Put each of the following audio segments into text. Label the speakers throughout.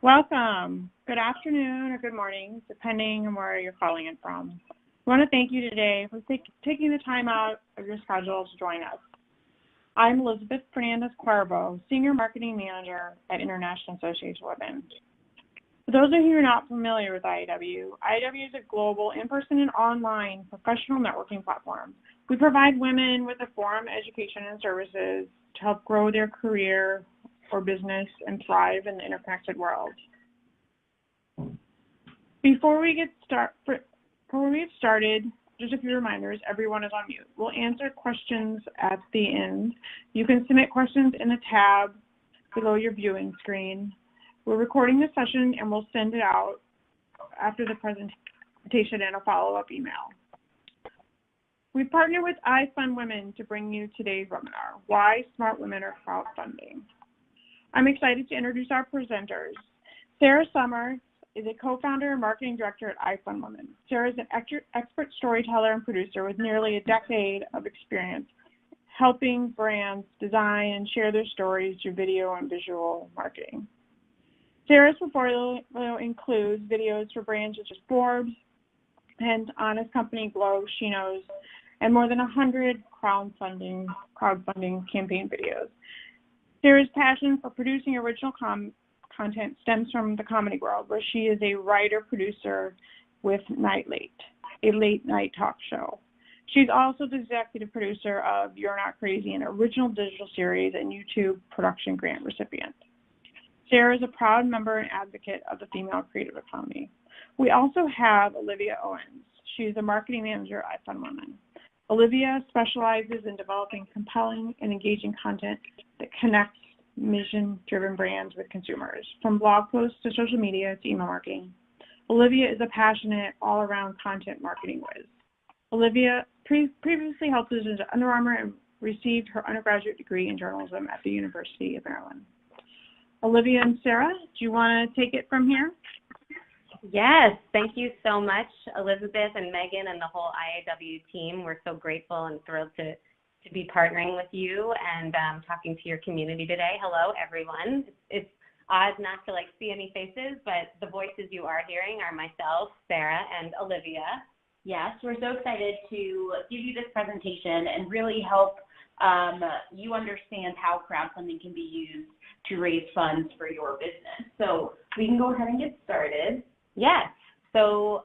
Speaker 1: Welcome. Good afternoon or good morning, depending on where you're calling in from. I want to thank you today for taking the time out of your schedule to join us. I'm Elizabeth Fernandez-Cuervo, Senior Marketing Manager at International Association of Women. For those of you who are not familiar with IAW is a global in-person and online professional networking platform. We provide women with a forum, education, and services to help grow their career or business and thrive in the interconnected world. Before we get started, just a few reminders, everyone is on mute. We'll answer questions at the end. You can submit questions in the tab below your viewing screen. We're recording this session and we'll send it out after the presentation in a follow-up email. We partner with IFundWomen to bring you today's webinar, Why Smart Women Are Crowdfunding. I'm excited to introduce our presenters. Sarah Summers is a co-founder and marketing director at IFundWomen. Sarah is an expert storyteller and producer with nearly a decade of experience helping brands design and share their stories through video and visual marketing. Sarah's portfolio includes videos for brands such as Forbes and Honest Company, Glow, She Knows, and more than 100 crowdfunding campaign videos. Sarah's passion for producing original content stems from the comedy world, where she is a writer-producer with Night Late, a late-night talk show. She's also the executive producer of You're Not Crazy, an original digital series and YouTube production grant recipient. Sarah is a proud member and advocate of the female creative economy. We also have Olivia Owens. She's a marketing manager at IFundWomen. Olivia specializes in developing compelling and engaging content that connects mission-driven brands with consumers, from blog posts to social media to email marketing. Olivia is a passionate, all-around content marketing whiz. Olivia previously held positions at Under Armour and received her undergraduate degree in journalism at the University of Maryland. Olivia and Sarah, do you want to take it from here?
Speaker 2: Yes, thank you so much, Elizabeth and Megan and the whole IAW team. We're so grateful and thrilled to be partnering with you and talking to your community today. Hello, everyone. It's odd not to see any faces, but the voices you are hearing are myself, Sarah, and Olivia.
Speaker 3: Yes, we're so excited to give you this presentation and really help you understand how crowdfunding can be used to raise funds for your business. So we can go ahead and get started.
Speaker 2: Yes. So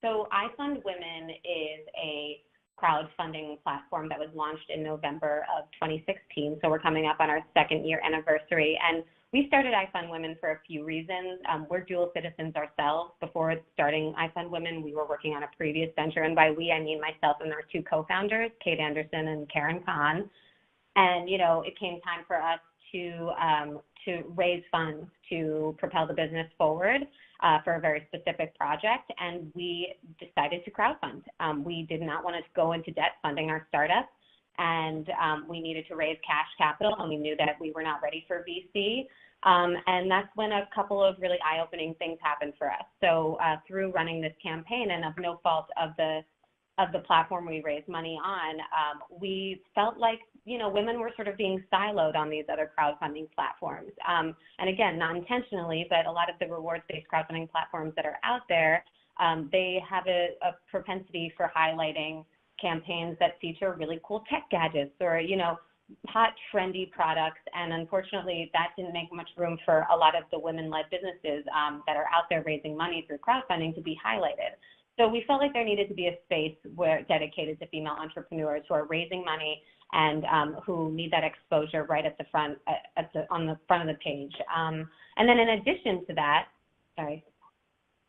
Speaker 2: IFundWomen is a crowdfunding platform that was launched in November of 2016. So we're coming up on our second year anniversary. And we started IFundWomen for a few reasons. We're dual citizens ourselves. Before starting IFundWomen, we were working on a previous venture. And by we, I mean myself and our two co-founders, Kate Anderson and Karen Kahn. And, it came time for us to raise funds to propel the business forward for a very specific project, and we decided to crowdfund. We did not want to go into debt funding our startup, and we needed to raise cash capital, and we knew that we were not ready for VC, and that's when a couple of really eye-opening things happened for us. So through running this campaign, and of no fault of the platform we raised money on, we felt like, women were sort of being siloed on these other crowdfunding platforms. And again, not intentionally, but a lot of the rewards-based crowdfunding platforms that are out there, they have a propensity for highlighting campaigns that feature really cool tech gadgets or, hot, trendy products. And unfortunately, that didn't make much room for a lot of the women-led businesses that are out there raising money through crowdfunding to be highlighted. So we felt like there needed to be a space dedicated to female entrepreneurs who are raising money and who need that exposure right at the front, on the front of the page. And then in addition to that,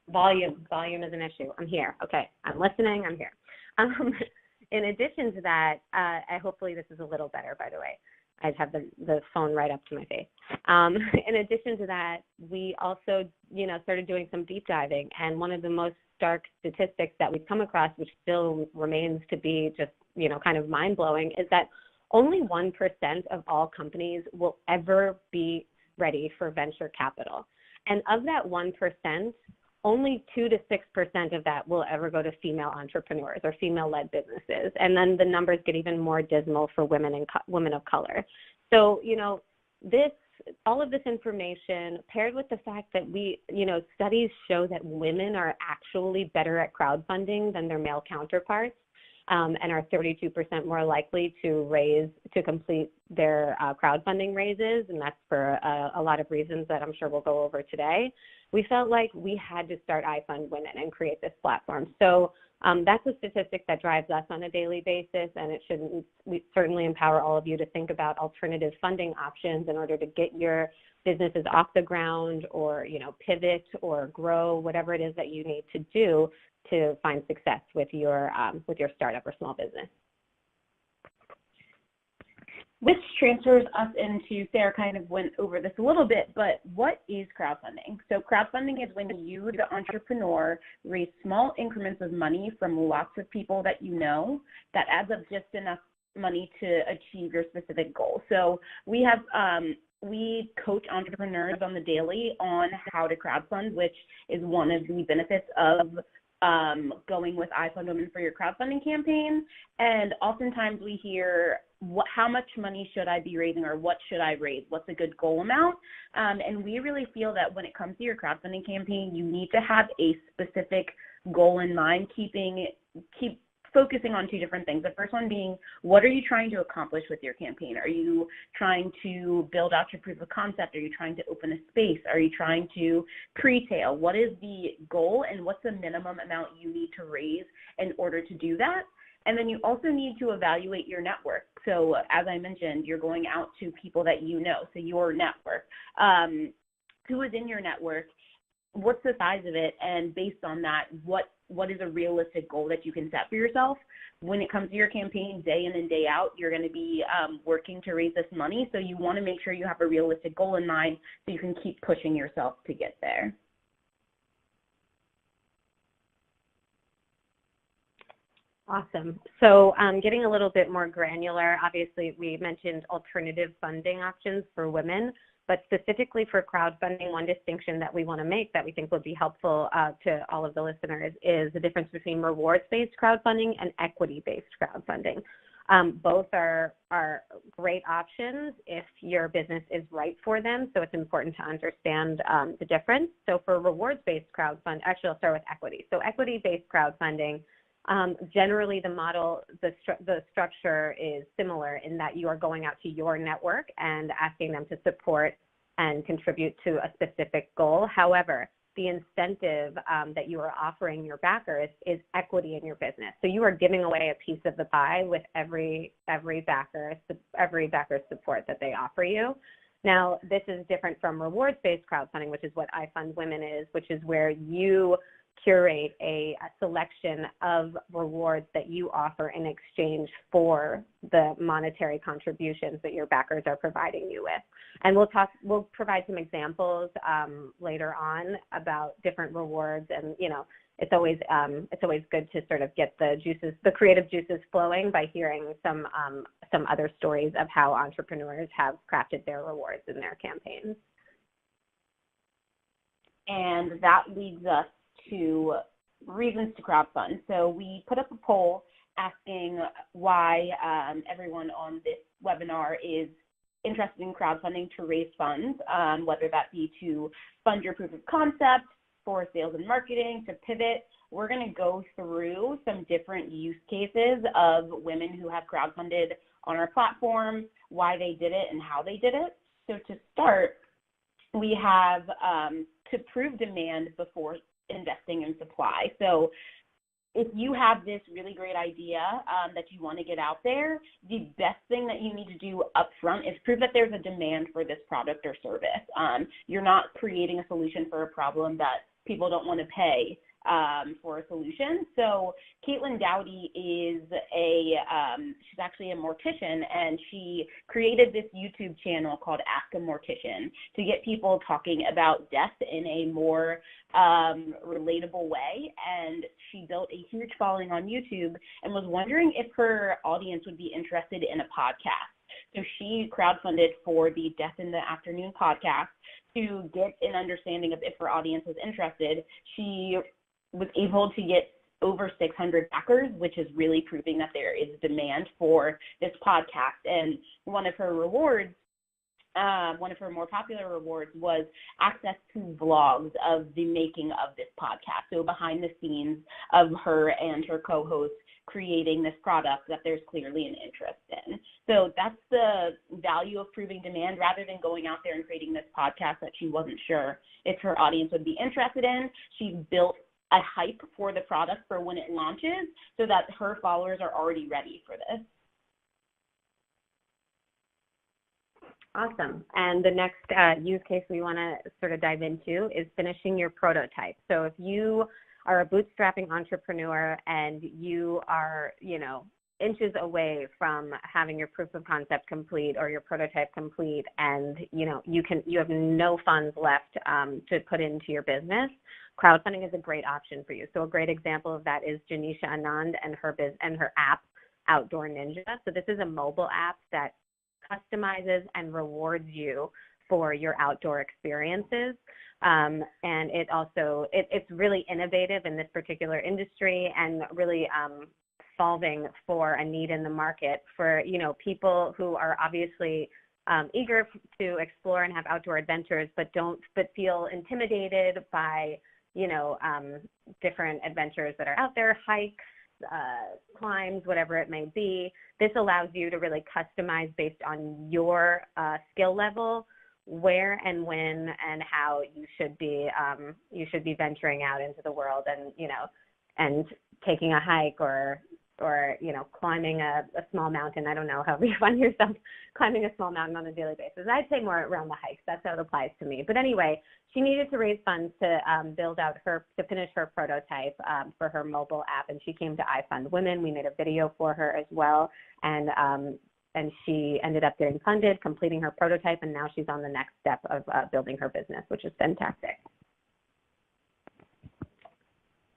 Speaker 2: volume is an issue. I'm here. Okay, I'm listening. I'm here. In addition to that, hopefully this is a little better, by the way. I have the phone right up to my face. In addition to that, we also, started doing some deep diving, and one of the most stark statistics that we've come across, which still remains to be just, kind of mind-blowing, is that only 1% of all companies will ever be ready for venture capital. And of that 1%, only 2 to 6% of that will ever go to female entrepreneurs or female-led businesses. And then the numbers get even more dismal for women of color. So, this all of this information paired with the fact that studies show that women are actually better at crowdfunding than their male counterparts, and are 32% more likely to complete their crowdfunding raises, and that's for a lot of reasons that I'm sure we'll go over today. We felt like we had to start IFundWomen and create this platform. So that's a statistic that drives us on a daily basis, and we certainly empower all of you to think about alternative funding options in order to get your businesses off the ground, or pivot or grow, whatever it is that you need to do to find success with your startup or small business.
Speaker 3: Which transfers us into, Sarah kind of went over this a little bit, but what is crowdfunding? So crowdfunding is when you, the entrepreneur, raise small increments of money from lots of people that you know that adds up just enough money to achieve your specific goal. So we coach entrepreneurs on the daily on how to crowdfund, which is one of the benefits of going with IFundWomen for your crowdfunding campaign. And oftentimes we hear, how much money should I be raising, or what should I raise? What's a good goal amount? And we really feel that when it comes to your crowdfunding campaign, you need to have a specific goal in mind, keep focusing on two different things. The first one being, what are you trying to accomplish with your campaign? Are you trying to build out your proof of concept? Are you trying to open a space? Are you trying to pre-tail? What is the goal, and what's the minimum amount you need to raise in order to do that? And then you also need to evaluate your network. So as I mentioned, you're going out to people that you know, so your network. Who is in your network? What's the size of it? And based on that, what is a realistic goal that you can set for yourself? When it comes to your campaign, day in and day out, you're going to be working to raise this money. So you want to make sure you have a realistic goal in mind so you can keep pushing yourself to get there.
Speaker 2: Awesome. So getting a little bit more granular, obviously we mentioned alternative funding options for women, but specifically for crowdfunding, one distinction that we want to make that we think would be helpful to all of the listeners is the difference between rewards-based crowdfunding and equity-based crowdfunding. Both are great options if your business is right for them, so it's important to understand the difference. So for rewards-based crowdfunding, actually I'll start with equity. So equity-based crowdfunding, generally the model, the structure is similar in that you are going out to your network and asking them to support and contribute to a specific goal. However, the incentive that you are offering your backers is equity in your business. So you are giving away a piece of the pie with every backer's support that they offer you. Now, this is different from rewards-based crowdfunding, which is what IFundWomen is, which is where you curate a selection of rewards that you offer in exchange for the monetary contributions that your backers are providing you with. And we'll provide some examples later on about different rewards, and it's always good to sort of get the creative juices flowing by hearing some other stories of how entrepreneurs have crafted their rewards in their campaigns.
Speaker 3: And that leads us to reasons to crowdfund. So we put up a poll asking why everyone on this webinar is interested in crowdfunding to raise funds, whether that be to fund your proof of concept, for sales and marketing, to pivot. We're going to go through some different use cases of women who have crowdfunded on our platform, why they did it and how they did it. So to start, we have to prove demand before investing in supply. So if you have this really great idea that you want to get out there, the best thing that you need to do upfront is prove that there's a demand for this product or service. You're not creating a solution for a problem that people don't want to pay for a solution. So Caitlin Dowdy is she's actually a mortician, and she created this YouTube channel called Ask a Mortician to get people talking about death in a more relatable way. And she built a huge following on YouTube and was wondering if her audience would be interested in a podcast. So she crowdfunded for the Death in the Afternoon podcast to get an understanding of if her audience was interested. She was able to get over 600 backers, which is really proving that there is demand for this podcast. And one of her rewards one of her more popular rewards was access to vlogs of the making of this podcast. So behind the scenes of her and her co-hosts creating this product that there's clearly an interest in. So that's the value of proving demand. Rather than going out there and creating this podcast that she wasn't sure if her audience would be interested in, she built a hype for the product for when it launches so that her followers are already ready for this.
Speaker 2: Awesome. And the next use case we want to sort of dive into is finishing your prototype. So if you are a bootstrapping entrepreneur and you are, inches away from having your proof of concept complete or your prototype complete, and you have no funds left to put into your business, crowdfunding is a great option for you. So a great example of that is Janisha Anand and her app, Outdoor Ninja. So this is a mobile app that customizes and rewards you for your outdoor experiences. And it's really innovative in this particular industry and really solving for a need in the market for, people who are obviously eager to explore and have outdoor adventures, but feel intimidated by, different adventures that are out there, hikes, climbs, whatever it may be. This allows you to really customize based on your skill level, where and when and how you should be venturing out into the world and taking a hike or climbing a small mountain. I don't know, however you find yourself climbing a small mountain on a daily basis. I'd say more around the hikes. That's how it applies to me. But anyway, she needed to raise funds to finish her prototype for her mobile app, and she came to IFundWomen. We made a video for her as well, and she ended up getting funded, completing her prototype, and now she's on the next step of building her business, which is fantastic.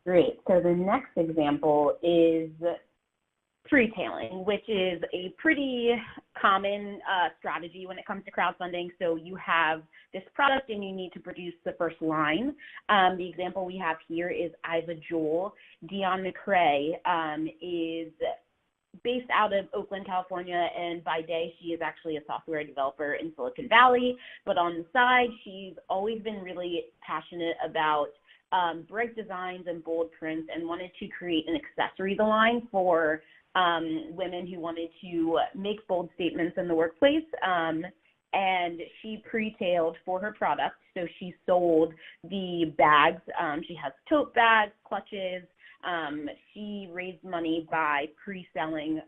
Speaker 3: Great. So the next example is pre-tailing, which is a pretty common strategy when it comes to crowdfunding. So you have this product and you need to produce the first line. The example we have here is IFundWomen. Dion McCrae is based out of Oakland, California, and by day she is actually a software developer in Silicon Valley. But on the side, she's always been really passionate about bright designs and bold prints and wanted to create an accessories line for women who wanted to make bold statements in the workplace. And she pre-tailed for her product. So she sold the bags. She has tote bags, clutches. She raised money by pre-selling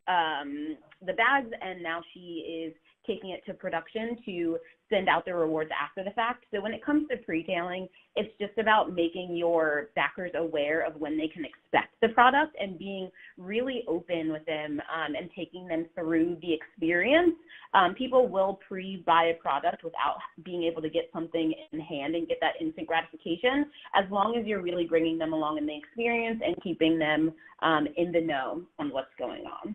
Speaker 3: the bags, and now she is taking it to production to send out the rewards after the fact. So when it comes to pre-tailing, it's just about making your backers aware of when they can expect the product and being really open with them and taking them through the experience. People will pre-buy a product without being able to get something in hand and get that instant gratification, as long as you're really bringing them along in the experience and keeping them in the know on what's going on.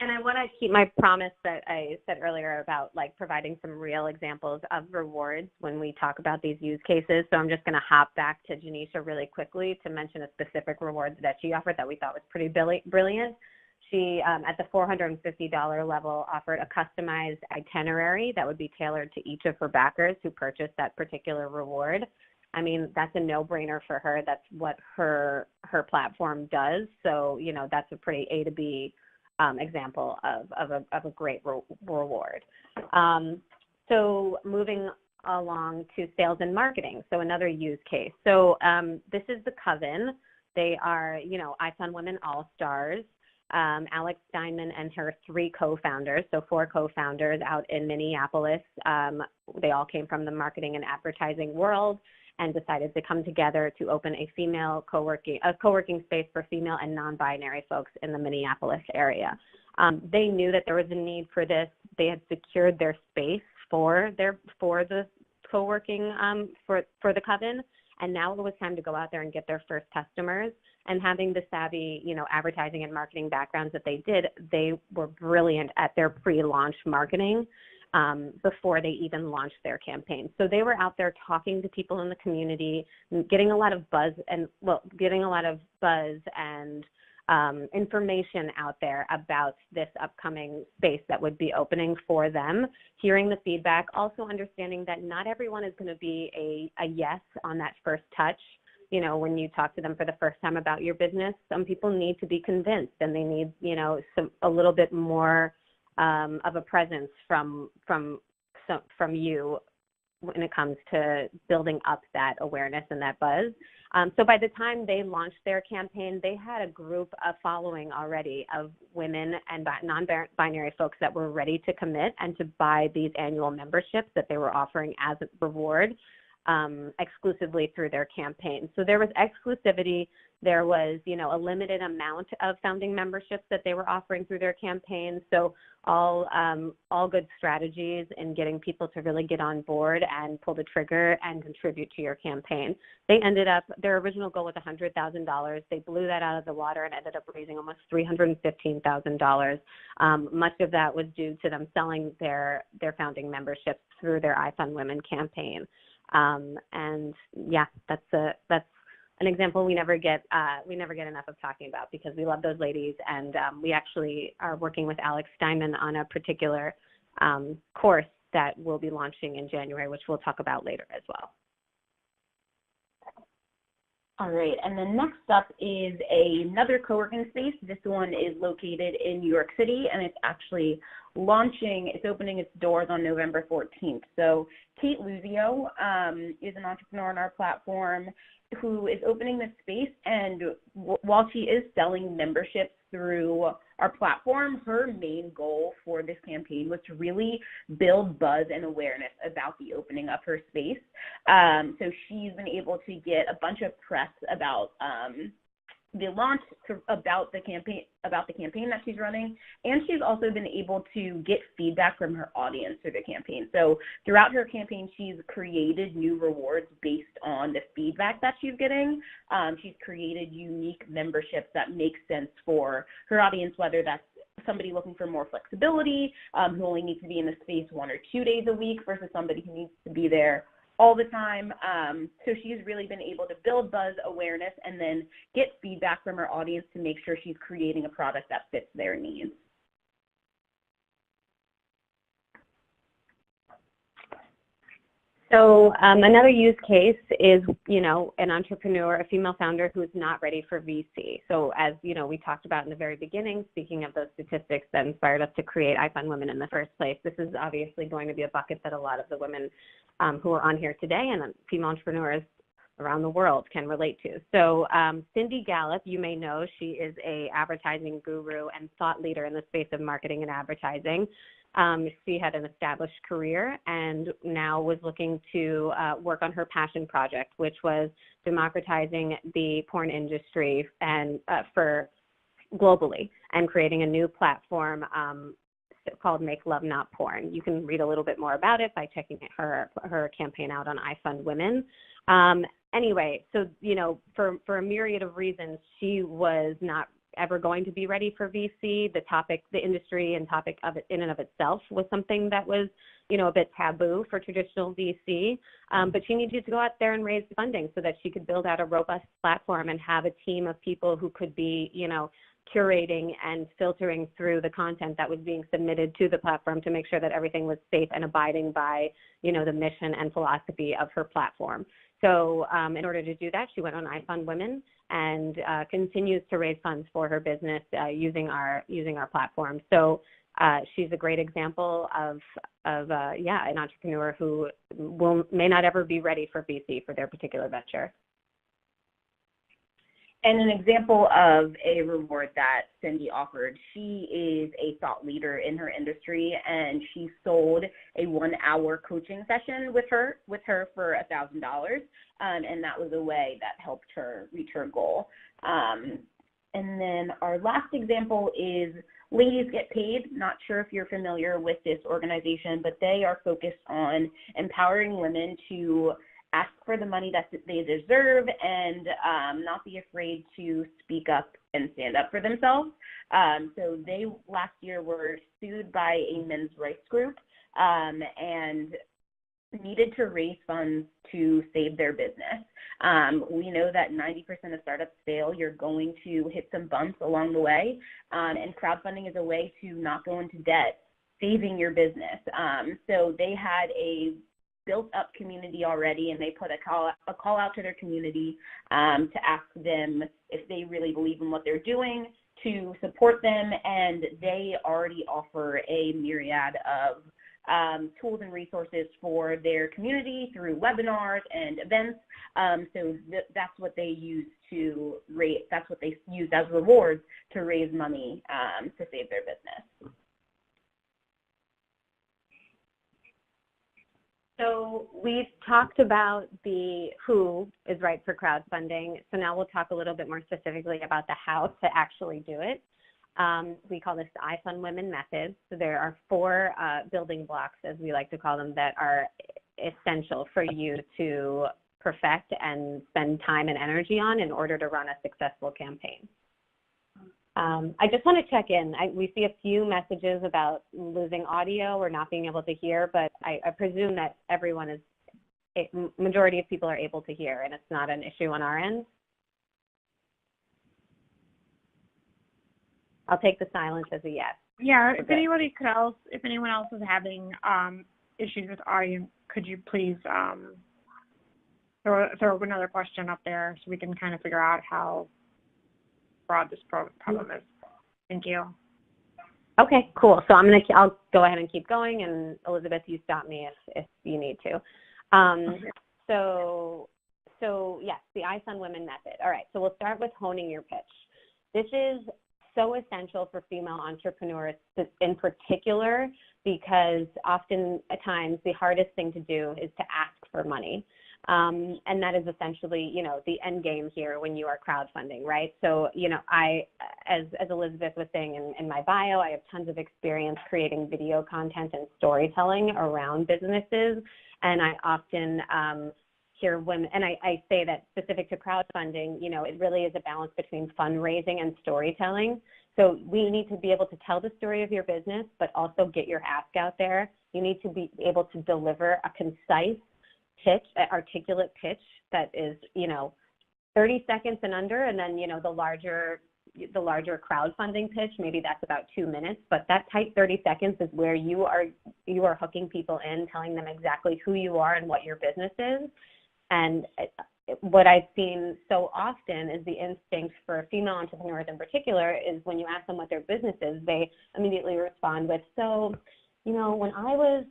Speaker 2: And I want to keep my promise that I said earlier about providing some real examples of rewards when we talk about these use cases. So I'm just going to hop back to Janisha really quickly to mention a specific reward that she offered that we thought was pretty brilliant. She, at the $450 level, offered a customized itinerary that would be tailored to each of her backers who purchased that particular reward. I mean, that's a no-brainer for her. That's what her platform does. So, that's a pretty A to B example of a great reward. So moving along to sales and marketing. So another use case. So this is the Coven. They are, IFundWomen All-Stars. Alex Steinman and her 3 co-founders, so 4 co-founders out in Minneapolis. They all came from the marketing and advertising world and decided to come together to open a co-working space for female and non-binary folks in the Minneapolis area. They knew that there was a need for this. They had secured their space for the co-working for the Coven, and now it was time to go out there and get their first customers. And having the savvy, advertising and marketing backgrounds that they did, they were brilliant at their pre-launch marketing before they even launched their campaign. So they were out there talking to people in the community, getting a lot of buzz and information out there about this upcoming space that would be opening for them, hearing the feedback, also understanding that not everyone is going to be a yes on that first touch. You know, when you talk to them for the first time about your business, some people need to be convinced, and they need, you know, a little bit more of a presence from you when it comes to building up that awareness and that buzz. So by the time they launched their campaign, they had a group, a following already of women and non-binary folks that were ready to commit and to buy these annual memberships that they were offering as a reward exclusively through their campaign. So there was exclusivity. There was, you know, a limited amount of founding memberships that they were offering through their campaign. So all good strategies in getting people to really get on board and pull the trigger and contribute to your campaign. They ended up, their original goal was $100,000. They blew that out of the water and ended up raising almost $315,000. Much of that was due to them selling their founding memberships through their IFundWomen campaign. And yeah, that's an example we never get enough of talking about, because we love those ladies, and we actually are working with Alex Steinman on a particular course that we'll be launching in January, which we'll talk about later as well.
Speaker 3: All right, and then next up is another co-working space. This one is located in New York City, and it's actually it's opening its doors on November 14th. So Kate Luzio is an entrepreneur on our platform who is opening this space, and while she is selling memberships through our platform, her main goal for this campaign was to really build buzz and awareness about the opening of her space. So she's been able to get a bunch of press about the launch, about the campaign that she's running, and she's also been able to get feedback from her audience through the campaign. So throughout her campaign, she's created new rewards based on the feedback that she's getting. She's created unique memberships that make sense for her audience, whether that's somebody looking for more flexibility, who only needs to be in the space 1 or 2 days a week, versus somebody who needs to be there all the time. So she's really been able to build buzz, awareness, and then get feedback from her audience to make sure she's creating a product that fits their needs.
Speaker 2: So another use case is, you know, an entrepreneur, a female founder who's not ready for VC. So as, you know, we talked about in the very beginning, speaking of those statistics that inspired us to create IFundWomen in the first place, this is obviously going to be a bucket that a lot of the women who are on here today and female entrepreneurs around the world can relate to. So Cindy Gallup, you may know, she is a advertising guru and thought leader in the space of marketing and advertising. She had an established career and now was looking to work on her passion project, which was democratizing the porn industry and for globally, and creating a new platform called Make Love Not Porn. You can read a little bit more about it by checking her campaign out on IFundWomen. Anyway, so, you know, for a myriad of reasons, she was not ever going to be ready for VC. The topic, the industry and topic of it in and of itself was something that was, you know, a bit taboo for traditional VC. But she needed to go out there and raise funding so that she could build out a robust platform and have a team of people who could be, you know, curating and filtering through the content that was being submitted to the platform to make sure that everything was safe and abiding by, you know, the mission and philosophy of her platform. So in order to do that, she went on IFundWomen and continues to raise funds for her business using our platform. So she's a great example of an entrepreneur who may not ever be ready for VC for their particular venture.
Speaker 3: And an example of a reward that Cindy offered, she is a thought leader in her industry, and she sold a 1-hour coaching session with her for $1,000, and that was a way that helped her reach her goal. And then our last example is Ladies Get Paid. Not sure if you're familiar with this organization, but they are focused on empowering women to ask for the money that they deserve and not be afraid to speak up and stand up for themselves. So they last year were sued by a men's rights group, and needed to raise funds to save their business. We know that 90% of startups fail. You're going to hit some bumps along the way, and crowdfunding is a way to not go into debt, saving your business. So they had a built-up community already, and they put a call out to their community to ask them if they really believe in what they're doing, to support them, and they already offer a myriad of tools and resources for their community through webinars and events. So that's what they use to raise. That's what they use as rewards to raise money to save their business.
Speaker 2: So we've talked about the who is right for crowdfunding. So now we'll talk a little bit more specifically about the how to actually do it. We call this the IFundWomen method. So there are 4 building blocks, as we like to call them, that are essential for you to perfect and spend time and energy on in order to run a successful campaign. I just want to check in. We see a few messages about losing audio or not being able to hear, but I presume that majority of people are able to hear, and it's not an issue on our end. I'll take the silence as a yes.
Speaker 1: Yeah, if anyone else is having issues with audio, could you please throw another question up there so we can kind of figure out how broad this problem is. Thank you.
Speaker 2: Okay, cool. So I'll go ahead and keep going, and Elizabeth, you stop me if you need to.
Speaker 1: Okay.
Speaker 2: So yes, the IFundWomen method. All right, so we'll start with honing your pitch. This is so essential for female entrepreneurs in particular, because often at times the hardest thing to do is to ask for money. And that is essentially, the end game here when you are crowdfunding, right? So, as Elizabeth was saying in my bio, I have tons of experience creating video content and storytelling around businesses. And I often hear women, and I say that specific to crowdfunding, it really is a balance between fundraising and storytelling. So we need to be able to tell the story of your business, but also get your ask out there. You need to be able to deliver a concise pitch, an articulate pitch that is, 30 seconds and under, and then, the larger crowdfunding pitch, maybe that's about 2 minutes, but that tight 30 seconds is where you are hooking people in, telling them exactly who you are and what your business is. And what I've seen so often is the instinct for female entrepreneurs in particular is when you ask them what their business is, they immediately respond with, when I was,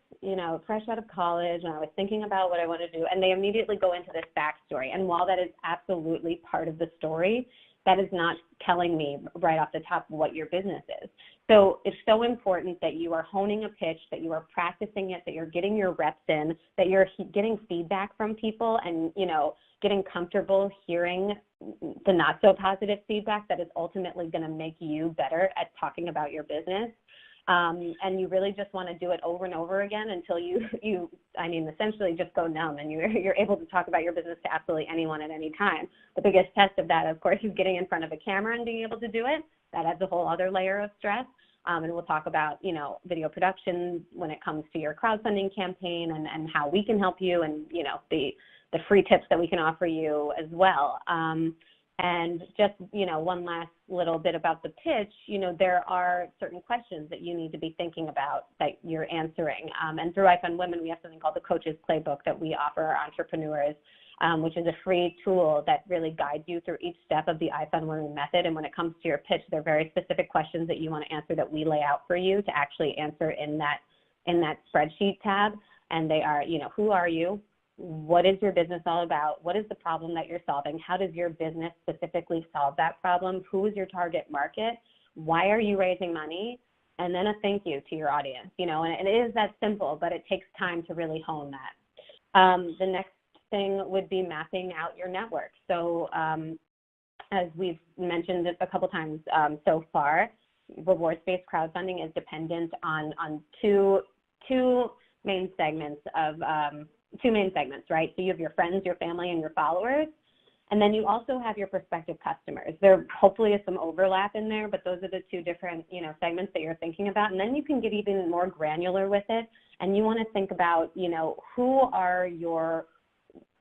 Speaker 2: fresh out of college and I was thinking about what I want to do, and they immediately go into this backstory. And while that is absolutely part of the story, that is not telling me right off the top what your business is. So it's so important that you are honing a pitch, that you are practicing it, that you're getting your reps in, that you're getting feedback from people and, getting comfortable hearing the not so positive feedback that is ultimately going to make you better at talking about your business. And you really just want to do it over and over again until you essentially just go numb and you're able to talk about your business to absolutely anyone at any time. The biggest test of that, of course, is getting in front of a camera and being able to do it. That adds a whole other layer of stress. And we'll talk about, video production when it comes to your crowdfunding campaign and how we can help you and, the free tips that we can offer you as well. And just, one last little bit about the pitch, there are certain questions that you need to be thinking about that you're answering. And through IFundWomen, we have something called the Coach's Playbook that we offer our entrepreneurs, which is a free tool that really guides you through each step of the IFundWomen method. And when it comes to your pitch, there are very specific questions that you want to answer that we lay out for you to actually answer in that spreadsheet tab. And they are, who are you? What is your business all about? What is the problem that you're solving? How does your business specifically solve that problem? Who is your target market? Why are you raising money? And then a thank you to your audience, and it is that simple, but it takes time to really hone that. The next thing would be mapping out your network. So as we've mentioned a couple times so far, rewards-based crowdfunding is dependent on two main segments, right? So you have your friends, your family, and your followers. And then you also have your prospective customers. There hopefully is some overlap in there, but those are the two different, segments that you're thinking about. And then you can get even more granular with it and you want to think about,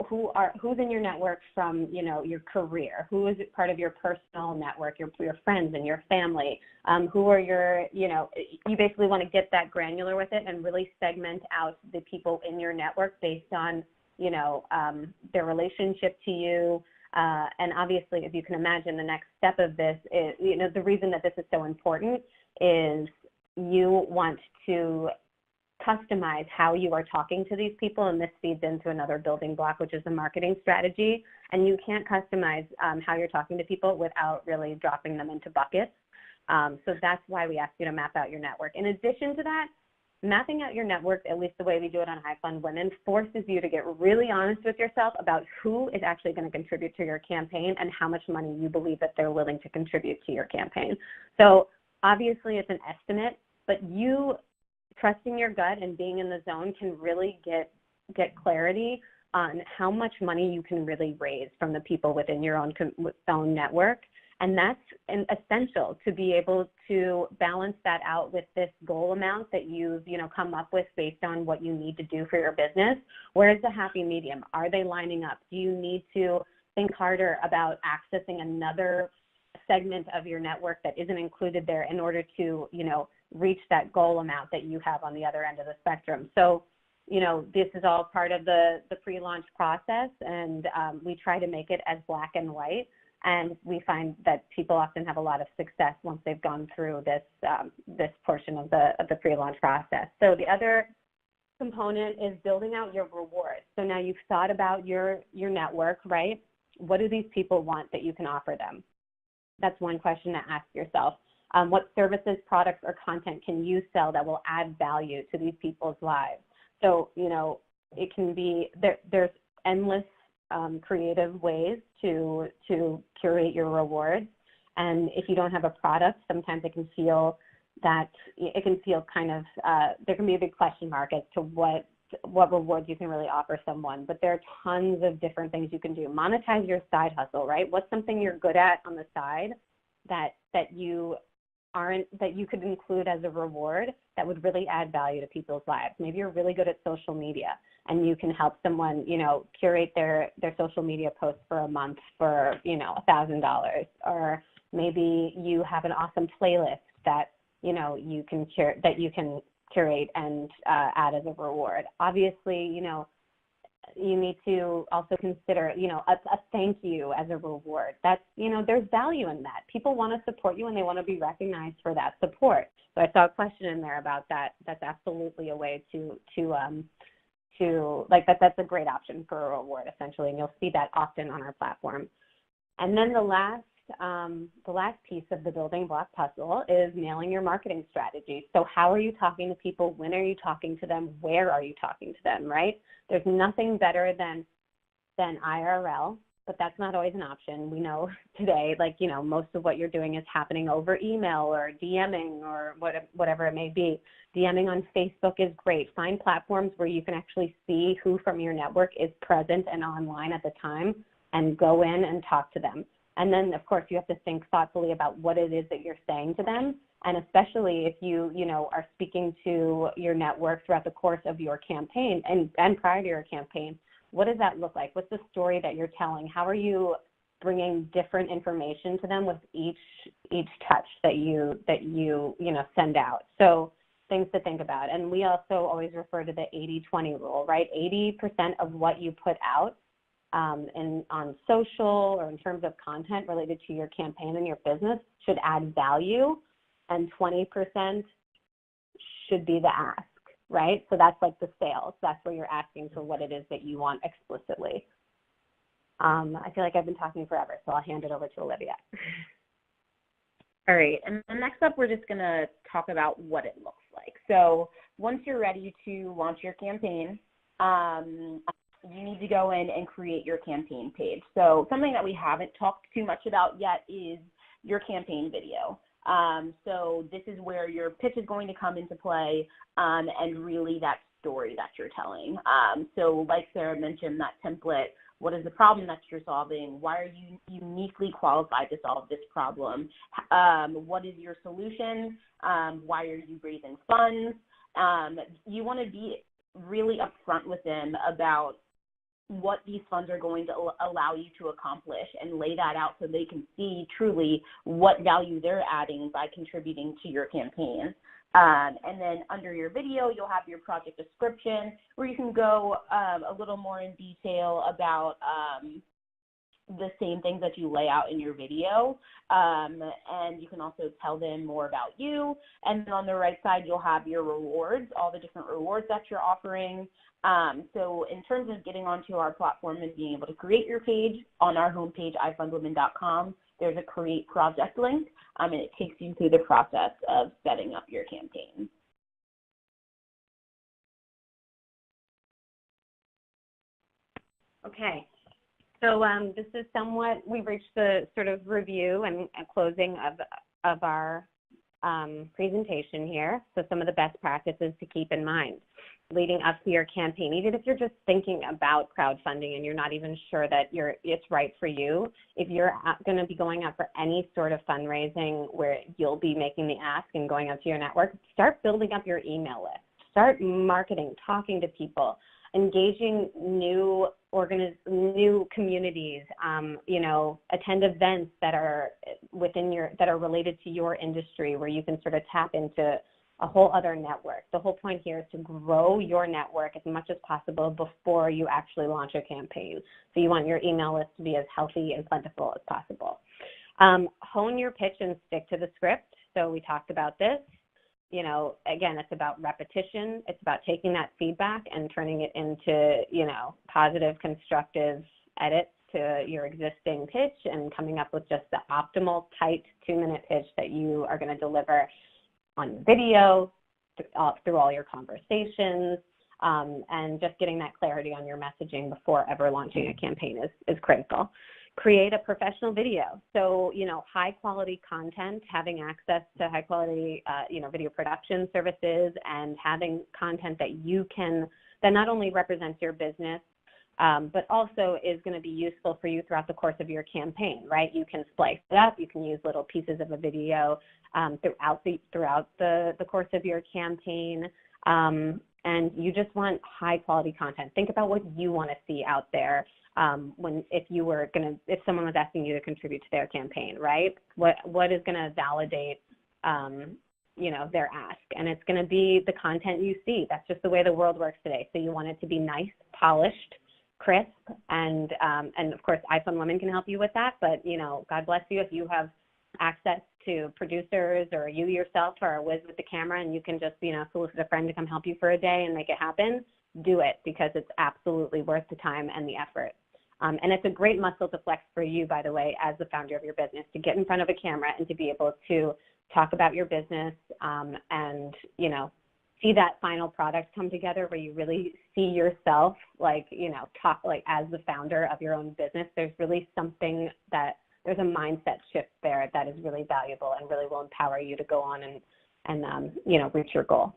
Speaker 2: who's in your network from, your career, who is part of your personal network, your friends and your family, who are your, you basically want to get that granular with it and really segment out the people in your network based on, their relationship to you. And obviously, if you can imagine, the next step of this is, the reason that this is so important is you want to customize how you are talking to these people, and this feeds into another building block, which is the marketing strategy. And you can't customize how you're talking to people without really dropping them into buckets. So that's why we ask you to map out your network. In addition to that, mapping out your network, at least the way we do it on IFundWomen, forces you to get really honest with yourself about who is actually going to contribute to your campaign and how much money you believe that they're willing to contribute to your campaign. So obviously it's an estimate, but you trusting your gut and being in the zone can really get clarity on how much money you can really raise from the people within your own network. And that's essential to be able to balance that out with this goal amount that you've, come up with based on what you need to do for your business. Where is the happy medium? Are they lining up? Do you need to think harder about accessing another segment of your network that isn't included there in order to, reach that goal amount that you have on the other end of the spectrum? So, this is all part of the pre-launch process, and we try to make it as black and white. And we find that people often have a lot of success once they've gone through this portion of the pre-launch process. So the other component is building out your rewards. So now you've thought about your network, right? What do these people want that you can offer them? That's one question to ask yourself. What services, products, or content can you sell that will add value to these people's lives? So, it can be, there's endless creative ways to curate your rewards. And if you don't have a product, sometimes it can feel kind of, there can be a big question mark as to what rewards you can really offer someone. But there are tons of different things you can do. Monetize your side hustle, right? What's something you're good at on the side that you could include as a reward that would really add value to people's lives? Maybe you're really good at social media and you can help someone, curate their social media posts for a month for, $1,000. Or maybe you have an awesome playlist that, you can curate and add as a reward. Obviously, you need to also consider, a thank you as a reward. That's, there's value in that. People want to support you and they want to be recognized for that support. So I saw a question in there about that. That's absolutely a way that's a great option for a reward, essentially, and you'll see that often on our platform. And then the last piece of the building block puzzle is nailing your marketing strategy. So how are you talking to people? When are you talking to them? Where are you talking to them, right? There's nothing better than IRL, but that's not always an option. We know today, most of what you're doing is happening over email or DMing or whatever it may be. DMing on Facebook is great. Find platforms where you can actually see who from your network is present and online at the time and go in and talk to them. And then, of course, you have to think thoughtfully about what it is that you're saying to them. And especially if you are speaking to your network throughout the course of your campaign and prior to your campaign, what does that look like? What's the story that you're telling? How are you bringing different information to them with each touch that you send out? So things to think about. And we also always refer to the 80-20 rule, right? 80% of what you put out on social or in terms of content related to your campaign and your business should add value, and 20% should be the ask, right? So that's like the sales. That's where you're asking for what it is that you want explicitly. I feel like I've been talking forever, so I'll hand it over to Olivia.
Speaker 3: All right, and next up, we're just going to talk about what it looks like. So once you're ready to launch your campaign, you need to go in and create your campaign page. So something that we haven't talked too much about yet is your campaign video. So this is where your pitch is going to come into play, and really that story that you're telling. So like Sarah mentioned, that template, what is the problem that you're solving? Why are you uniquely qualified to solve this problem? What is your solution? Why are you raising funds? You want to be really upfront with them about what these funds are going to allow you to accomplish and lay that out so they can see truly what value they're adding by contributing to your campaign. And then under your video, you'll have your project description where you can go a little more in detail about the same things that you lay out in your video. And you can also tell them more about you. And then on the right side, you'll have your rewards, all the different rewards that you're offering. So in terms of getting onto our platform and being able to create your page, on our homepage, IFundWomen.com, there's a create project link, and it takes you through the process of setting up your campaign.
Speaker 2: Okay. So this is somewhat, we've reached the sort of review and closing of our presentation here. So some of the best practices to keep in mind leading up to your campaign, even if you're just thinking about crowdfunding and you're not even sure that it's right for you. If you're going to be going out for any sort of fundraising where you'll be making the ask and going out to your network, start building up your email list. Start marketing, talking to people, engaging new communities, attend events that are that are related to your industry where you can sort of tap into a whole other network. The whole point here is to grow your network as much as possible before you actually launch a campaign. So you want your email list to be as healthy and plentiful as possible. Hone your pitch and stick to the script. So we talked about this. Again, it's about repetition. It's about taking that feedback and turning it into, positive, constructive edits to your existing pitch and coming up with just the optimal, tight 2-minute pitch that you are going to deliver on video, through all your conversations, and just getting that clarity on your messaging before ever launching a campaign is critical. Create a professional video. So, high quality content, having access to high quality, video production services and having content that not only represents your business, but also is going to be useful for you throughout the course of your campaign, right? You can splice it up. You can use little pieces of a video throughout the course of your campaign. And you just want high quality content. Think about what you want to see out there. If someone was asking you to contribute to their campaign, right? What is going to validate, their ask? And it's going to be the content you see. That's just the way the world works today. So you want it to be nice, polished, crisp, and of course, IFundWomen can help you with that. But God bless you if you have access to producers or you yourself are a whiz with the camera and you can just solicit a friend to come help you for a day and make it happen. Do it, because it's absolutely worth the time and the effort. And it's a great muscle to flex for you, by the way, as the founder of your business, to get in front of a camera and to be able to talk about your business and, see that final product come together where you really see yourself talk as the founder of your own business. There's really there's a mindset shift there that is really valuable and really will empower you to go on and reach your goal.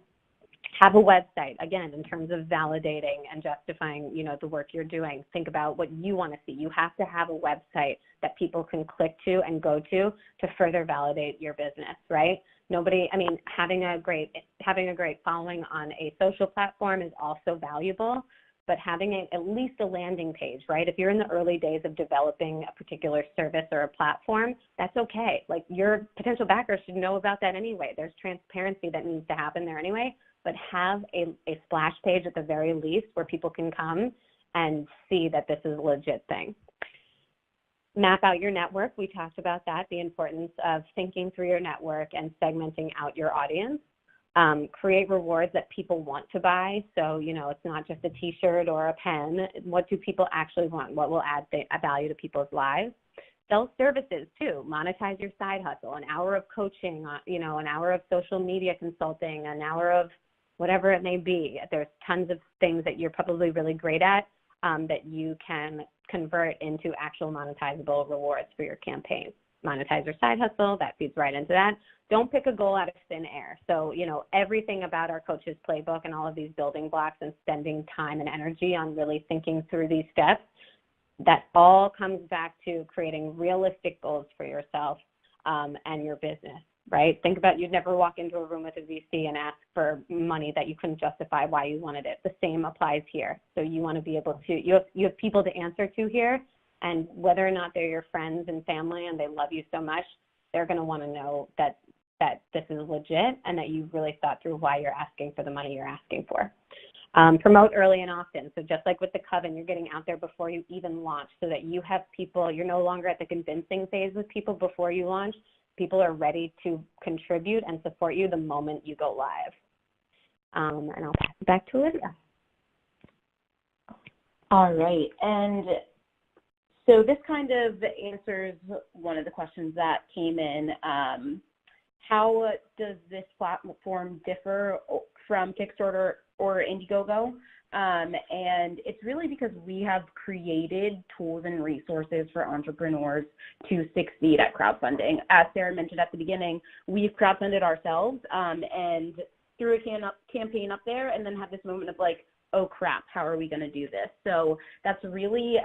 Speaker 2: Have a website, again, in terms of validating and justifying, the work you're doing. Think about what you want to see. You have to have a website that people can click to and go to further validate your business, right? Having a great following on a social platform is also valuable, but having at least a landing page, right? If you're in the early days of developing a particular service or a platform, that's okay. Your potential backers should know about that anyway. There's transparency that needs to happen there anyway. But have a splash page at the very least where people can come and see that this is a legit thing. Map out your network. We talked about that, the importance of thinking through your network and segmenting out your audience. Create rewards that people want to buy. So, it's not just a t-shirt or a pen. What do people actually want? What will add value to people's lives? Sell services too. Monetize your side hustle. An hour of coaching, an hour of social media consulting, an hour of whatever it may be. There's tons of things that you're probably really great at that you can convert into actual monetizable rewards for your campaign. Monetize your side hustle, that feeds right into that. Don't pick a goal out of thin air. So, everything about our coach's playbook and all of these building blocks and spending time and energy on really thinking through these steps, that all comes back to creating realistic goals for yourself and your business. right? Think about you'd never walk into a room with a VC and ask for money that you couldn't justify why you wanted it. The same applies here. So you want to be able to, you have people to answer to here, and whether or not they're your friends and family and they love you so much, they're going to want to know that this is legit and that you've really thought through why you're asking for the money you're asking for. Promote early and often. So just like with the Coven, you're getting out there before you even launch so that you have people, you're no longer at the convincing phase with people before you launch. People are ready to contribute and support you the moment you go live. And I'll pass it back to Olivia.
Speaker 3: All right. And so this kind of answers one of the questions that came in. How does this platform differ from Kickstarter or Indiegogo? And it's really because we have created tools and resources for entrepreneurs to succeed at crowdfunding. As Sarah mentioned at the beginning, we've crowdfunded ourselves and threw a campaign up there and then had this moment of like, oh crap, how are we going to do this? So that's really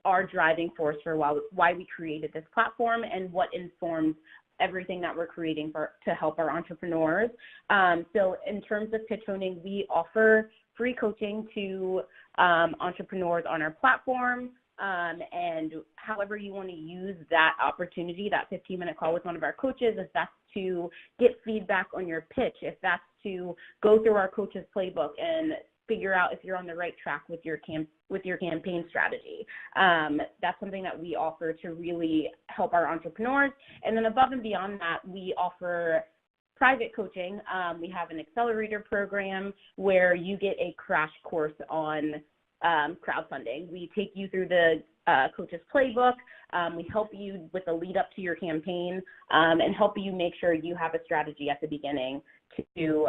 Speaker 3: our driving force for why we created this platform and what informs everything that we're creating to help our entrepreneurs. So in terms of pitch honing, we offer free coaching to entrepreneurs on our platform. And however you want to use that opportunity, that 15-minute call with one of our coaches, if that's to get feedback on your pitch, if that's to go through our coach's playbook and figure out if you're on the right track with your campaign strategy. That's something that we offer to really help our entrepreneurs. And then above and beyond that, we offer private coaching. We have an accelerator program where you get a crash course on crowdfunding. We take you through the coach's playbook. We help you with the lead up to your campaign and help you make sure you have a strategy at the beginning to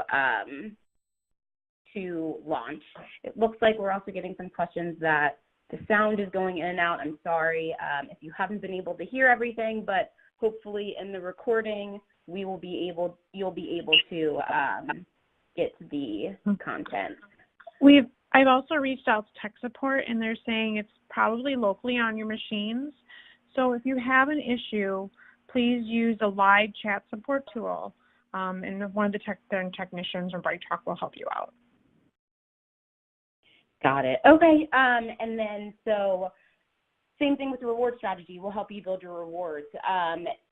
Speaker 3: launch. It looks like we're also getting some questions that the sound is going in and out. I'm sorry if you haven't been able to hear everything, but hopefully in the recording you'll be able to get the content.
Speaker 1: I've also reached out to tech support and they're saying it's probably locally on your machines. So if you have an issue, please use the live chat support tool and one of the technicians from Bright Talk will help you out.
Speaker 3: Got it. Okay. And then so same thing with the reward strategy. We'll help you build your rewards.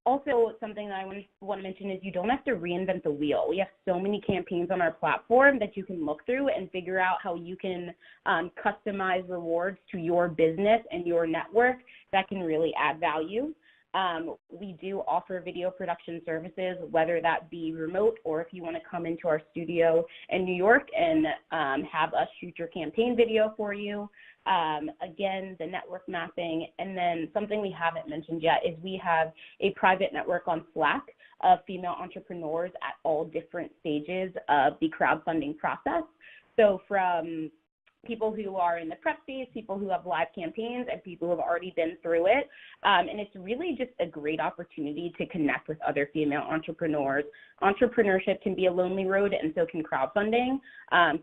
Speaker 3: Also, something that I want to mention is you don't have to reinvent the wheel. We have so many campaigns on our platform that you can look through and figure out how you can customize rewards to your business and your network that can really add value. We do offer video production services, whether that be remote or if you want to come into our studio in New York and have us shoot your campaign video for you. Again, the network mapping. And then something we haven't mentioned yet is we have a private network on Slack of female entrepreneurs at all different stages of the crowdfunding process. So from people who are in the prep phase, people who have live campaigns, and people who have already been through it. And it's really just a great opportunity to connect with other female entrepreneurs. Entrepreneurship can be a lonely road, and so can crowdfunding.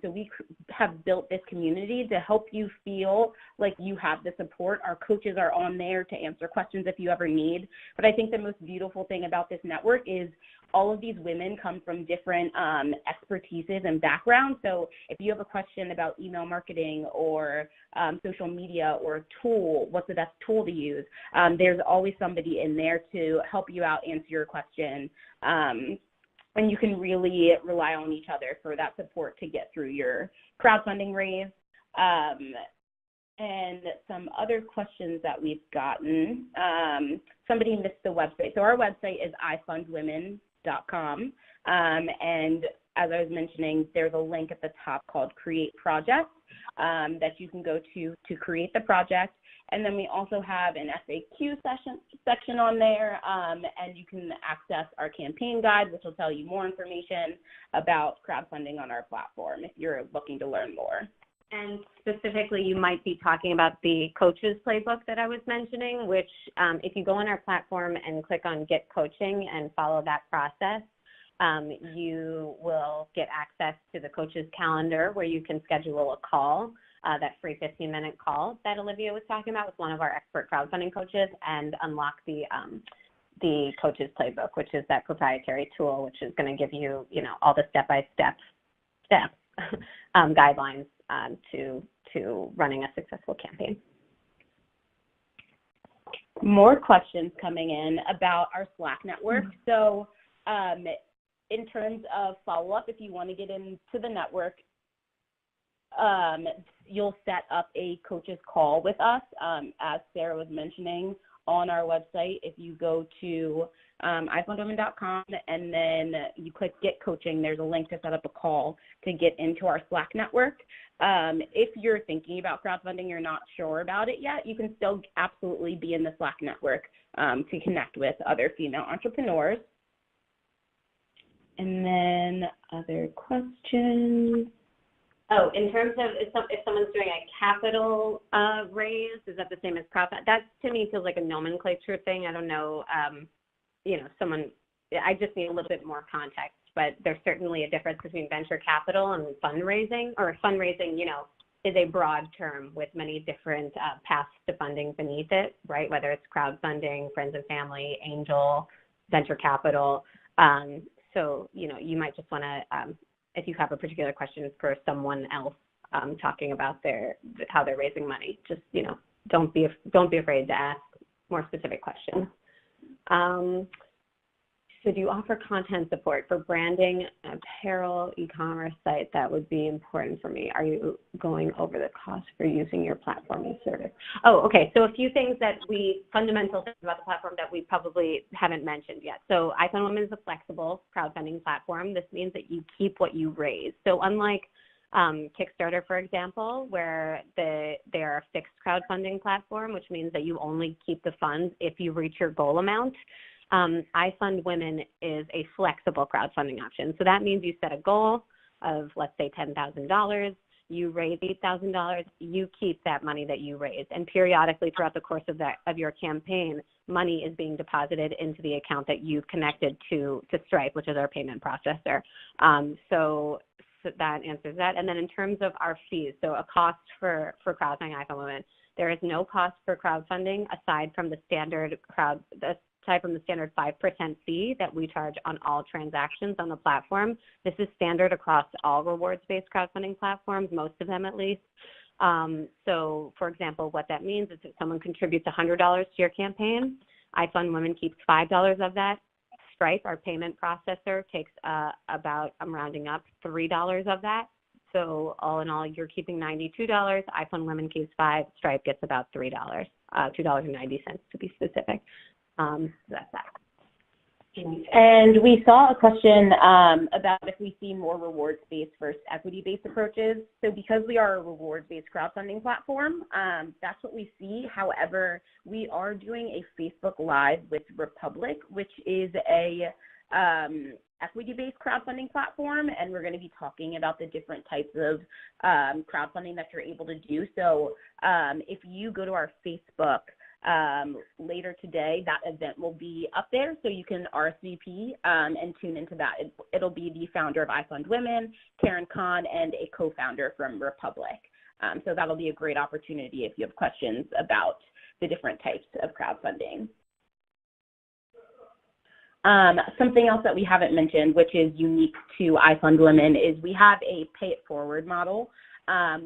Speaker 3: So we have built this community to help you feel like you have the support. Our coaches are on there to answer questions if you ever need. But I think the most beautiful thing about this network is all of these women come from different expertises and backgrounds. So if you have a question about email marketing or social media or a tool, what's the best tool to use, there's always somebody in there to help you out, answer your question. And you can really rely on each other for that support to get through your crowdfunding raise. And some other questions that we've gotten, somebody missed the website. So our website is IFundWomen.com. And as I was mentioning, there's a link at the top called Create Project that you can go to create the project. And then we also have an FAQ section on there, and you can access our campaign guide, which will tell you more information about crowdfunding on our platform if you're looking to learn more.
Speaker 2: And specifically, you might be talking about the coaches playbook that I was mentioning, which if you go on our platform and click on Get Coaching and follow that process, you will get access to the coach's calendar where you can schedule a call, that free 15-minute call that Olivia was talking about with one of our expert crowdfunding coaches, and unlock the the Coach's Playbook, which is that proprietary tool, which is going to give you, all the step-by-step steps, guidelines to running a successful campaign.
Speaker 3: More questions coming in about our Slack network. So in terms of follow-up, if you want to get into the network, you'll set up a coach's call with us, as Sarah was mentioning, on our website. If you go to IFundWomen.com and then you click Get Coaching, there's a link to set up a call to get into our Slack network. If you're thinking about crowdfunding, you're not sure about it yet, you can still absolutely be in the Slack network to connect with other female entrepreneurs. And then other questions.
Speaker 2: Oh, in terms of if someone's doing a capital raise, is that the same as crowdfunding? That to me feels like a nomenclature thing. I don't know, I just need a little bit more context, but there's certainly a difference between venture capital and fundraising, or fundraising, is a broad term with many different paths to funding beneath it, right? Whether it's crowdfunding, friends and family, angel, venture capital. So, you might just want to, if you have a particular question for someone else talking about how they're raising money, just, don't be afraid to ask more specific questions. So do you offer content support for branding, apparel, e-commerce site? That would be important for me. Are you going over the cost for using your platform and service? Oh, okay. So a few things fundamental things about the platform that we probably haven't mentioned yet. So IFundWomen is a flexible crowdfunding platform. This means that you keep what you raise. So unlike Kickstarter, for example, where they are a fixed crowdfunding platform, which means that you only keep the funds if you reach your goal amount, IFundWomen is a flexible crowdfunding option. So that means you set a goal of, let's say, $10,000. You raise $8,000. You keep that money that you raised, and periodically throughout the course of your campaign, money is being deposited into the account that you've connected to Stripe, which is our payment processor. So that answers that. And then in terms of our fees, so a cost for crowdfunding IFundWomen, there is no cost for crowdfunding aside from the standard 5% fee that we charge on all transactions on the platform. This is standard across all rewards-based crowdfunding platforms, most of them at least. So, for example, what that means is if someone contributes $100 to your campaign, IFundWomen keeps $5 of that. Stripe, our payment processor, takes about, I'm rounding up, $3 of that. So all in all, you're keeping $92. IFundWomen keeps $5. Stripe gets about $3, $2.90 to be specific. So that's that.
Speaker 3: And we saw a question about if we see more rewards-based versus equity-based approaches. So because we are a rewards-based crowdfunding platform, that's what we see. However, we are doing a Facebook Live with Republic, which is a equity-based crowdfunding platform, and we're going to be talking about the different types of crowdfunding that you're able to do. So if you go to our Facebook later today, that event will be up there, so you can RSVP and tune into that. It'll be the founder of IFundWomen, Karen Kahn, and a co-founder from Republic. So that'll be a great opportunity if you have questions about the different types of crowdfunding. Something else that we haven't mentioned, which is unique to IFundWomen, is we have a pay it forward model.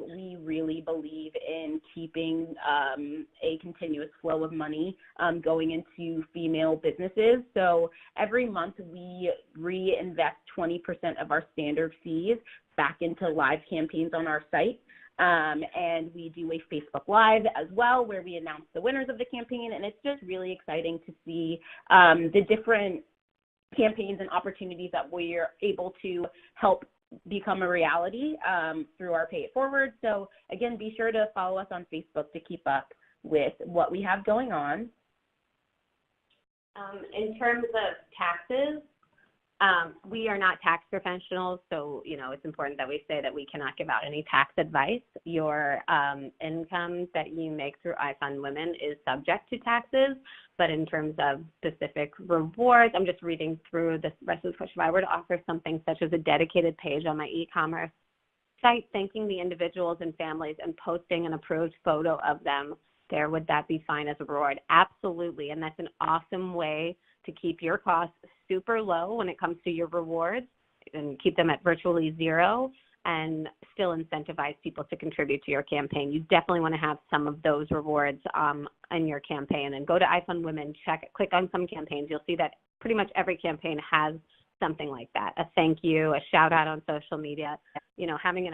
Speaker 3: We really believe in keeping a continuous flow of money going into female businesses. So every month we reinvest 20% of our standard fees back into live campaigns on our site. And we do a Facebook Live as well, where we announce the winners of the campaign. And it's just really exciting to see the different campaigns and opportunities that we're able to help become a reality through our Pay It Forward. So again, be sure to follow us on Facebook to keep up with what we have going on.
Speaker 2: In terms of taxes, we are not tax professionals, so it's important that we say that we cannot give out any tax advice. Your income that you make through IFundWomen is subject to taxes, but in terms of specific rewards, I'm just reading through the rest of the question. If I were to offer something such as a dedicated page on my e-commerce site, thanking the individuals and families and posting an approved photo of them there, would that be fine as a reward? Absolutely, and that's an awesome way to to keep your costs super low when it comes to your rewards and keep them at virtually zero and still incentivize people to contribute to your campaign. You definitely want to have some of those rewards in your campaign. And go to IFundWomen, click on some campaigns. You'll see that pretty much every campaign has something like that, a thank you, a shout out on social media, having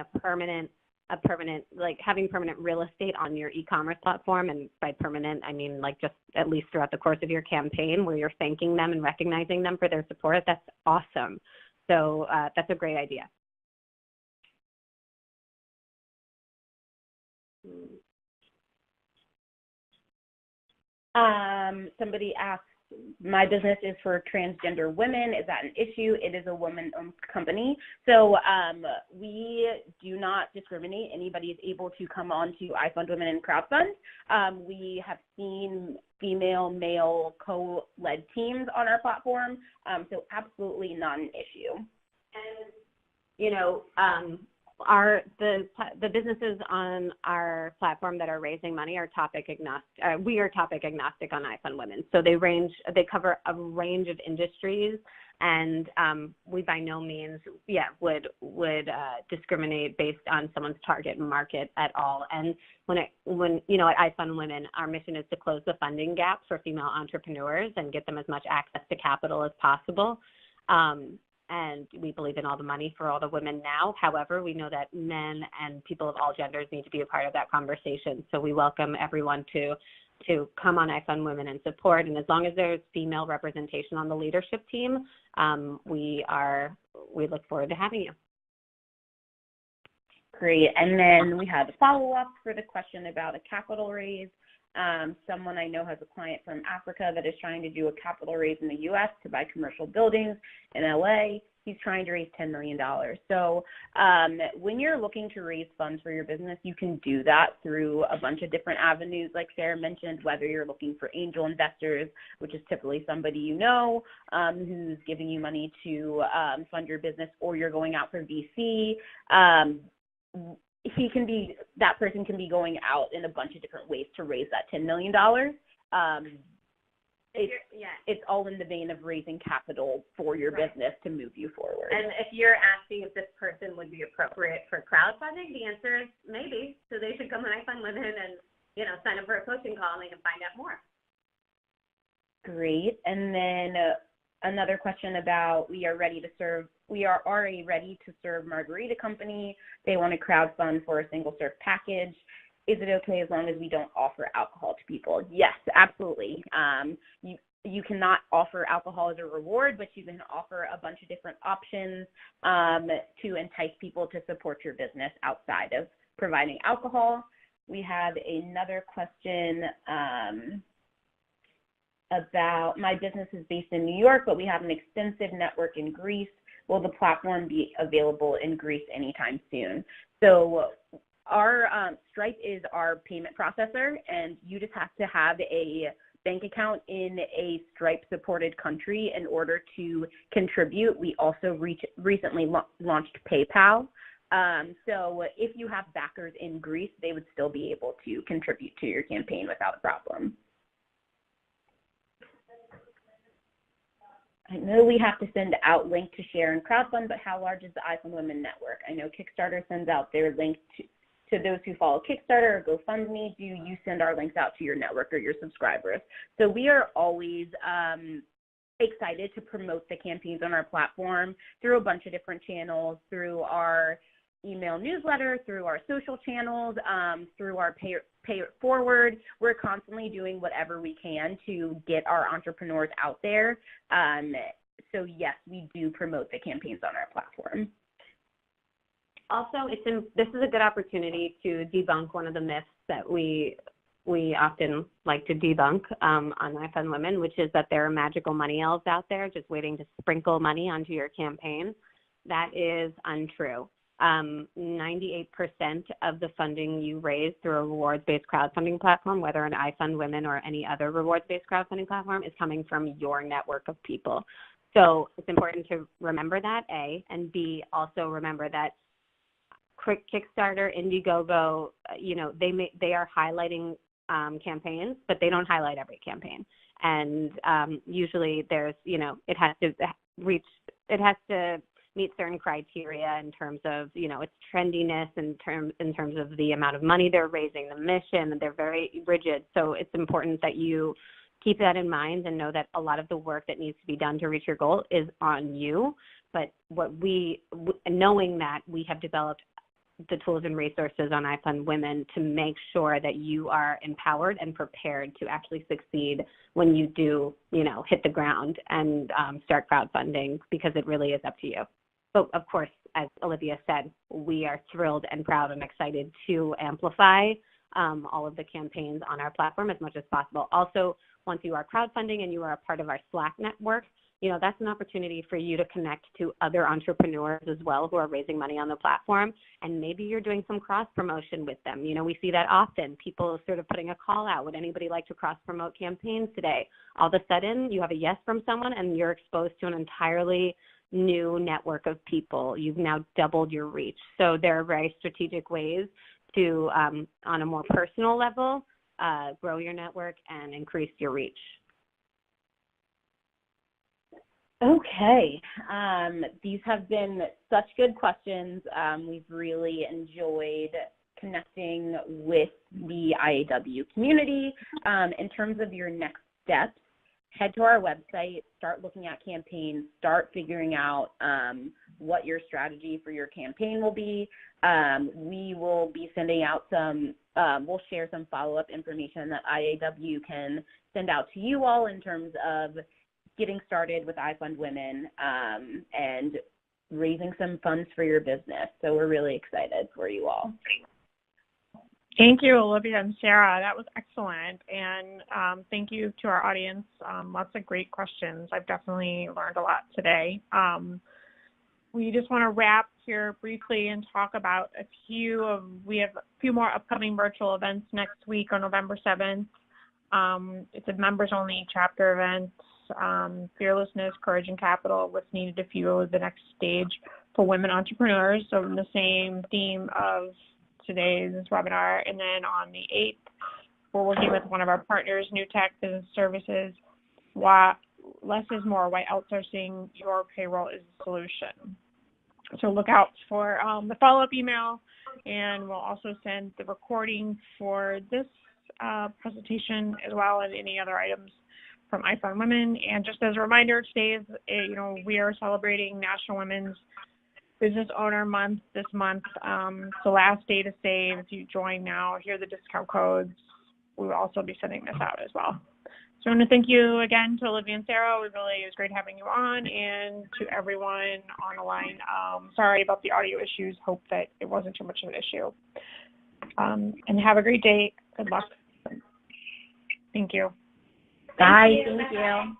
Speaker 2: having permanent real estate on your e-commerce platform. And by permanent, I mean just at least throughout the course of your campaign where you're thanking them and recognizing them for their support. That's awesome. So that's a great idea.
Speaker 3: Somebody asked, my business is for transgender women. Is that an issue? It is a woman-owned company. So we do not discriminate. Anybody is able to come on to IFundWomen and crowdfund. We have seen female, male, co-led teams on our platform. So absolutely not an issue.
Speaker 2: And, the businesses on our platform that are raising money are topic agnostic. We are topic agnostic on IFundWomen. So they cover a range of industries, and we by no means, would discriminate based on someone's target market at all. And at IFundWomen, our mission is to close the funding gap for female entrepreneurs and get them as much access to capital as possible. And we believe in all the money for all the women now. However, we know that men and people of all genders need to be a part of that conversation. So we welcome everyone to come on IFundWomen and support. And as long as there's female representation on the leadership team, we look forward to having you.
Speaker 3: Great. And then we have a follow-up for the question about a capital raise. Someone I know has a client from Africa that is trying to do a capital raise in the U.S. to buy commercial buildings in L.A. He's trying to raise $10 million. So when you're looking to raise funds for your business, you can do that through a bunch of different avenues, like Sarah mentioned, whether you're looking for angel investors, which is typically somebody who's giving you money to fund your business, or you're going out for VC. That person can be going out in a bunch of different ways to raise that $10 million. It's all in the vein of raising capital for your business to move you forward.
Speaker 2: And if you're asking if this person would be appropriate for crowdfunding, the answer is maybe. So they should come on IFundWomen and sign up for a coaching call, and they can find out more.
Speaker 3: Great. And then another question about we are already ready to serve margarita company. They want to crowdfund for a single serve package. Is it okay as long as we don't offer alcohol to people? Yes, absolutely. You cannot offer alcohol as a reward, but you can offer a bunch of different options to entice people to support your business outside of providing alcohol. We have another question about my business is based in New York, but we have an extensive network in Greece. Will the platform be available in Greece anytime soon? So our Stripe is our payment processor, and you just have to have a bank account in a Stripe-supported country in order to contribute. We also recently launched PayPal. So if you have backers in Greece, they would still be able to contribute to your campaign without a problem. I know we have to send out link to share and crowdfund, but how large is the IFundWomen network? I know Kickstarter sends out their link to those who follow Kickstarter or GoFundMe. Do you send our links out to your network or your subscribers? So we are always excited to promote the campaigns on our platform through a bunch of different channels, through our email newsletter, through our social channels, through our pay it forward. We're constantly doing whatever we can to get our entrepreneurs out there. So yes, we do promote the campaigns on our platform.
Speaker 2: Also, this is a good opportunity to debunk one of the myths that we often like to debunk on IFundWomen, which is that there are magical money elves out there just waiting to sprinkle money onto your campaign. That is untrue. 98% of the funding you raise through a rewards-based crowdfunding platform, whether an IFundWomen or any other rewards-based crowdfunding platform, is coming from your network of people. So it's important to remember that, A, and B, also remember that Kickstarter, Indiegogo, they are highlighting campaigns, but they don't highlight every campaign. And usually there's, it has to meet certain criteria in terms of, its trendiness, in terms of the amount of money they're raising, the mission, and they're very rigid. So it's important that you keep that in mind and know that a lot of the work that needs to be done to reach your goal is on you. But knowing that, we have developed the tools and resources on IFundWomen to make sure that you are empowered and prepared to actually succeed when you do, hit the ground and start crowdfunding, because it really is up to you. But of course, as Olivia said, we are thrilled and proud and excited to amplify all of the campaigns on our platform as much as possible. Also, once you are crowdfunding and you are a part of our Slack network, that's an opportunity for you to connect to other entrepreneurs as well who are raising money on the platform. And maybe you're doing some cross promotion with them. We see that often. People sort of putting a call out. Would anybody like to cross promote campaigns today? All of a sudden, you have a yes from someone and you're exposed to an entirely new network of people. You've now doubled your reach. So there are very strategic ways to, on a more personal level, grow your network and increase your reach.
Speaker 3: Okay. These have been such good questions. We've really enjoyed connecting with the IAW community. In terms of your next steps, head to our website, start looking at campaigns, start figuring out what your strategy for your campaign will be. We will be sending out we'll share some follow-up information that IAW can send out to you all in terms of getting started with IFundWomen and raising some funds for your business. So we're really excited for you all.
Speaker 1: Thank you, Olivia and Sarah. That was excellent. And thank you to our audience. Lots of great questions. I've definitely learned a lot today. We just want to wrap here briefly and talk about we have a few more upcoming virtual events next week on November 7th. It's a members-only chapter event. Fearlessness, Courage, and Capital, What's Needed to Fuel the Next Stage for Women Entrepreneurs. So in the same theme of today's webinar. And then on the 8th, we're working with one of our partners, New Tech Business Services. Less is more, why outsourcing your payroll is the solution. So look out for the follow-up email, and we'll also send the recording for this presentation as well as any other items from IFundWomen. And just as a reminder, today is, we are celebrating National Women's Business Owner Month this month. It's the last day to save. If you join now, here are the discount codes. We will also be sending this out as well. So I want to thank you again to Olivia and Sarah. It was great having you on, and to everyone on the line. Sorry about the audio issues. Hope that it wasn't too much of an issue. And have a great day. Good luck. Thank you.
Speaker 3: Bye. Thank you.